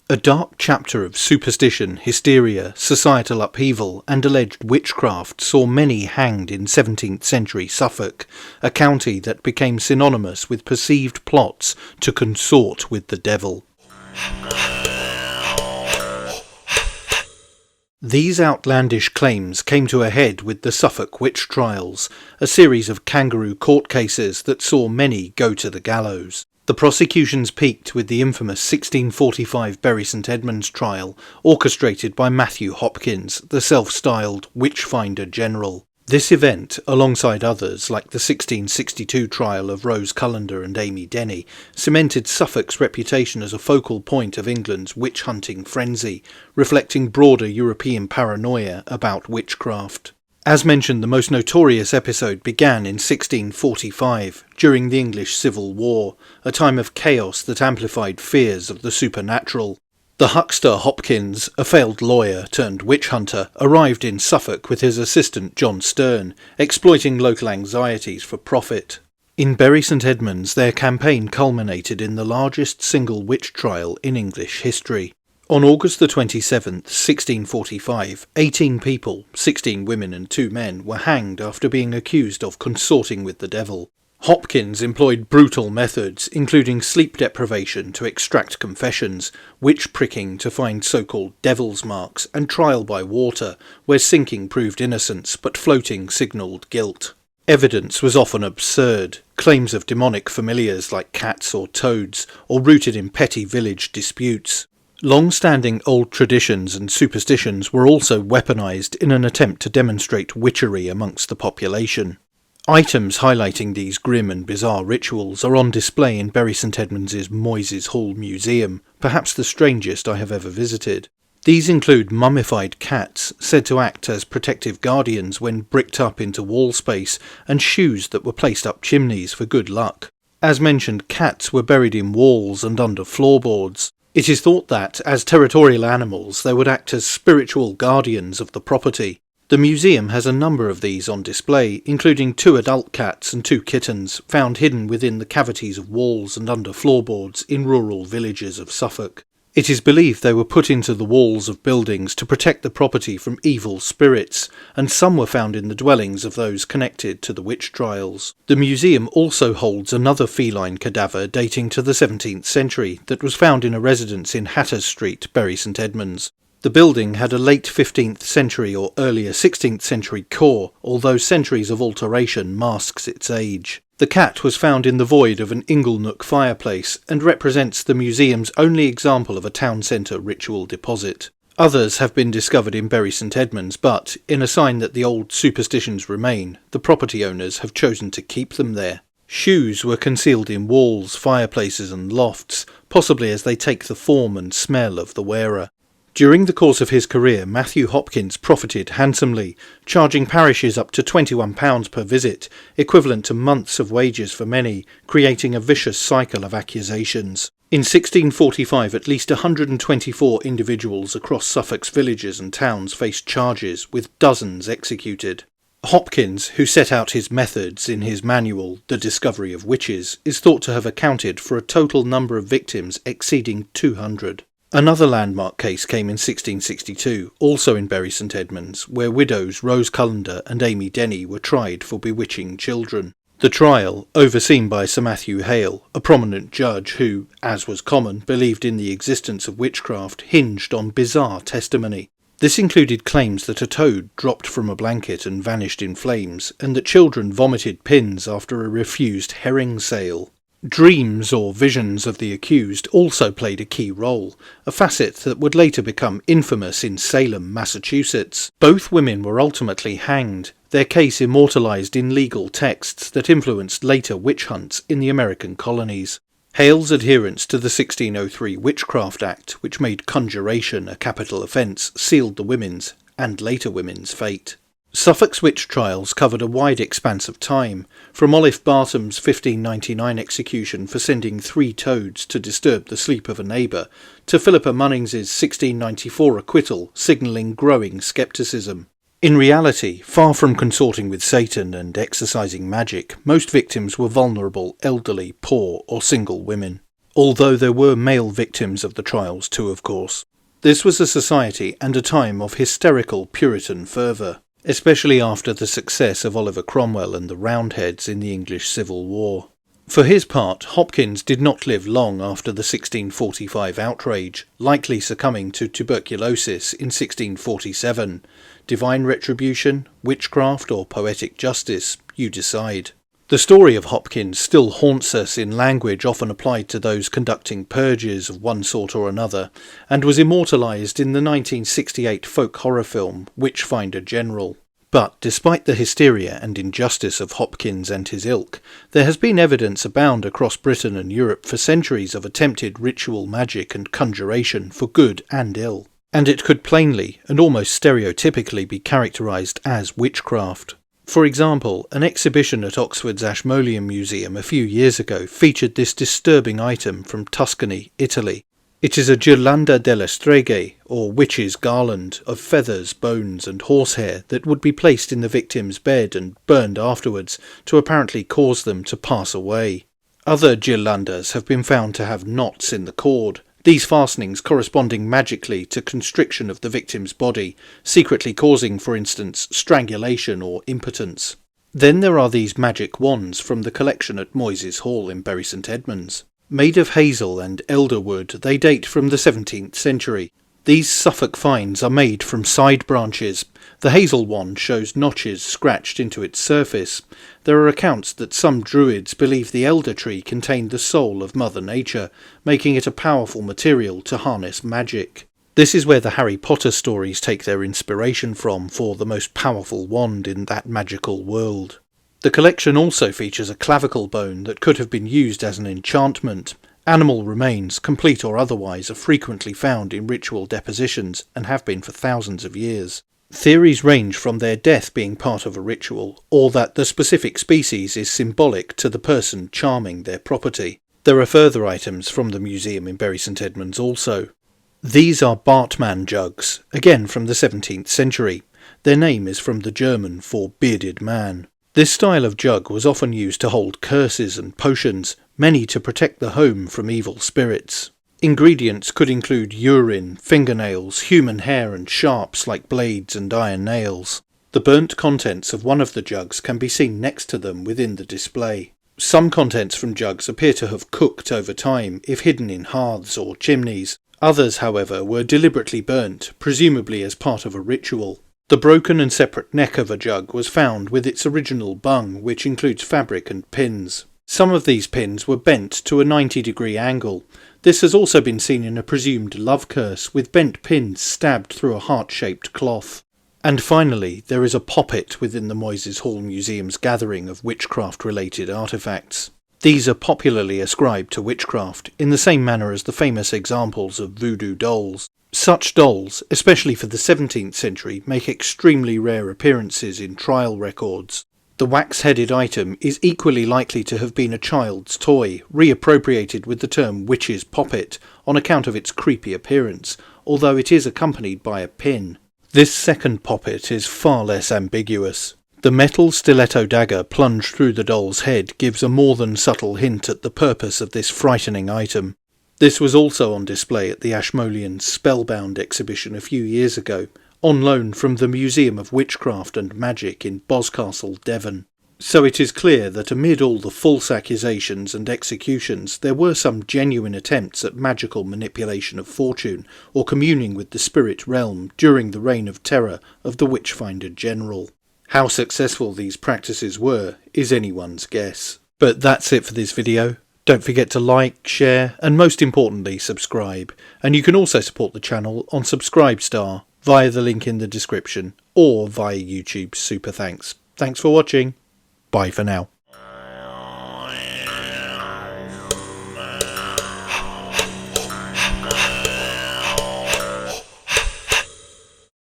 A dark chapter of superstition, hysteria, societal upheaval and alleged witchcraft saw many hanged in 17th century Suffolk, a county that became synonymous with perceived plots to consort with the devil. These outlandish claims came to a head with the Suffolk witch trials, a series of kangaroo court cases that saw many go to the gallows. The prosecutions peaked with the infamous 1645 Bury St Edmunds trial, orchestrated by Matthew Hopkins, the self-styled Witchfinder General. This event, alongside others like the 1662 trial of Rose Cullender and Amy Denny, cemented Suffolk's reputation as a focal point of England's witch-hunting frenzy, reflecting broader European paranoia about witchcraft. As mentioned, the most notorious episode began in 1645, during the English Civil War, a time of chaos that amplified fears of the supernatural. The huckster Hopkins, a failed lawyer turned witch hunter, arrived in Suffolk with his assistant John Stern, exploiting local anxieties for profit. In Bury St Edmunds, their campaign culminated in the largest single witch trial in English history. On August the 27th, 1645, 18 people, 16 women and 2 men, were hanged after being accused of consorting with the devil. Hopkins employed brutal methods, including sleep deprivation to extract confessions, witch pricking to find so-called devil's marks, and trial by water, where sinking proved innocence but floating signalled guilt. Evidence was often absurd, claims of demonic familiars like cats or toads, or rooted in petty village disputes. Long-standing old traditions and superstitions were also weaponised in an attempt to demonstrate witchery amongst the population. Items highlighting these grim and bizarre rituals are on display in Bury St Edmunds's Moyses Hall Museum, perhaps the strangest I have ever visited. These include mummified cats, said to act as protective guardians when bricked up into wall space, and shoes that were placed up chimneys for good luck. As mentioned, cats were buried in walls and under floorboards. It is thought that, as territorial animals, they would act as spiritual guardians of the property. The museum has a number of these on display, including 2 adult cats and 2 kittens, found hidden within the cavities of walls and under floorboards in rural villages of Suffolk. It is believed they were put into the walls of buildings to protect the property from evil spirits, and some were found in the dwellings of those connected to the witch trials. The museum also holds another feline cadaver dating to the 17th century that was found in a residence in Hatters Street, Bury St Edmunds. The building had a late 15th century or earlier 16th century core, although centuries of alteration masks its age. The cat was found in the void of an inglenook fireplace and represents the museum's only example of a town centre ritual deposit. Others have been discovered in Bury St Edmunds, but, in a sign that the old superstitions remain, the property owners have chosen to keep them there. Shoes were concealed in walls, fireplaces and lofts, possibly as they take the form and smell of the wearer. During the course of his career, Matthew Hopkins profited handsomely, charging parishes up to £21 per visit, equivalent to months of wages for many, creating a vicious cycle of accusations. In 1645, at least 124 individuals across Suffolk's villages and towns faced charges, with dozens executed. Hopkins, who set out his methods in his manual, The Discovery of Witches, is thought to have accounted for a total number of victims exceeding 200. Another landmark case came in 1662, also in Bury St Edmunds, where widows Rose Cullender and Amy Denny were tried for bewitching children. The trial, overseen by Sir Matthew Hale, a prominent judge who, as was common, believed in the existence of witchcraft, hinged on bizarre testimony. This included claims that a toad dropped from a blanket and vanished in flames, and that children vomited pins after a refused herring sale. Dreams or visions of the accused also played a key role, a facet that would later become infamous in Salem, Massachusetts. Both women were ultimately hanged, their case immortalised in legal texts that influenced later witch hunts in the American colonies. Hale's adherence to the 1603 Witchcraft Act, which made conjuration a capital offence, sealed the women's, and later women's, fate. Suffolk's witch trials covered a wide expanse of time, from Olive Bartham's 1599 execution for sending 3 toads to disturb the sleep of a neighbour, to Philippa Munnings's 1694 acquittal, signalling growing scepticism. In reality, far from consorting with Satan and exercising magic, most victims were vulnerable, elderly, poor or single women. although there were male victims of the trials too, of course. This was a society and a time of hysterical Puritan fervour, especially after the success of Oliver Cromwell and the Roundheads in the English Civil War. For his part, Hopkins did not live long after the 1645 outrage, likely succumbing to tuberculosis in 1647. Divine retribution, witchcraft, or poetic justice, you decide. The story of Hopkins still haunts us in language often applied to those conducting purges of one sort or another, and was immortalised in the 1968 folk horror film Witchfinder General. But despite the hysteria and injustice of Hopkins and his ilk, there has been evidence abound across Britain and Europe for centuries of attempted ritual magic and conjuration for good and ill, and it could plainly and almost stereotypically be characterised as witchcraft. For example, an exhibition at Oxford's Ashmolean Museum a few years ago featured this disturbing item from Tuscany, Italy. It is a ghirlanda delle streghe, or witch's garland, of feathers, bones and horsehair that would be placed in the victim's bed and burned afterwards to apparently cause them to pass away. Other ghirlandas have been found to have knots in the cord, these fastenings corresponding magically to constriction of the victim's body, secretly causing, for instance, strangulation or impotence. Then there are these magic wands from the collection at Moyses Hall in Bury St Edmunds. Made of hazel and elder wood, they date from the 17th century. These Suffolk finds are made from side branches. The hazel wand shows notches scratched into its surface. There are accounts that some druids believe the elder tree contained the soul of Mother Nature, making it a powerful material to harness magic. This is where the Harry Potter stories take their inspiration from for the most powerful wand in that magical world. The collection also features a clavicle bone that could have been used as an enchantment. Animal remains, complete or otherwise, are frequently found in ritual depositions and have been for thousands of years. Theories range from their death being part of a ritual, or that the specific species is symbolic to the person charming their property. There are further items from the museum in Bury St Edmunds also. These are Bartman jugs, again from the 17th century. Their name is from the German for bearded man. This style of jug was often used to hold curses and potions, many to protect the home from evil spirits. Ingredients could include urine, fingernails, human hair and sharps like blades and iron nails. The burnt contents of one of the jugs can be seen next to them within the display. Some contents from jugs appear to have cooked over time if hidden in hearths or chimneys. Others, however, were deliberately burnt, presumably as part of a ritual. The broken and separate neck of a jug was found with its original bung, which includes fabric and pins. Some of these pins were bent to a 90-degree angle. This has also been seen in a presumed love curse, with bent pins stabbed through a heart-shaped cloth. And finally, there is a poppet within the Moyses Hall Museum's gathering of witchcraft-related artefacts. These are popularly ascribed to witchcraft, in the same manner as the famous examples of voodoo dolls. Such dolls, especially for the 17th century, make extremely rare appearances in trial records. The wax-headed item is equally likely to have been a child's toy, reappropriated with the term witch's poppet on account of its creepy appearance, although it is accompanied by a pin. This second poppet is far less ambiguous. The metal stiletto dagger plunged through the doll's head gives a more than subtle hint at the purpose of this frightening item. This was also on display at the Ashmolean Spellbound exhibition a few years ago, on loan from the Museum of Witchcraft and Magic in Boscastle, Devon. So it is clear that amid all the false accusations and executions there were some genuine attempts at magical manipulation of fortune or communing with the spirit realm during the reign of terror of the Witchfinder General. How successful these practices were is anyone's guess. But that's it for this video. Don't forget to like, share, and most importantly, subscribe. And you can also support the channel on Subscribestar via the link in the description or via YouTube's Super Thanks. Thanks for watching. Bye for now.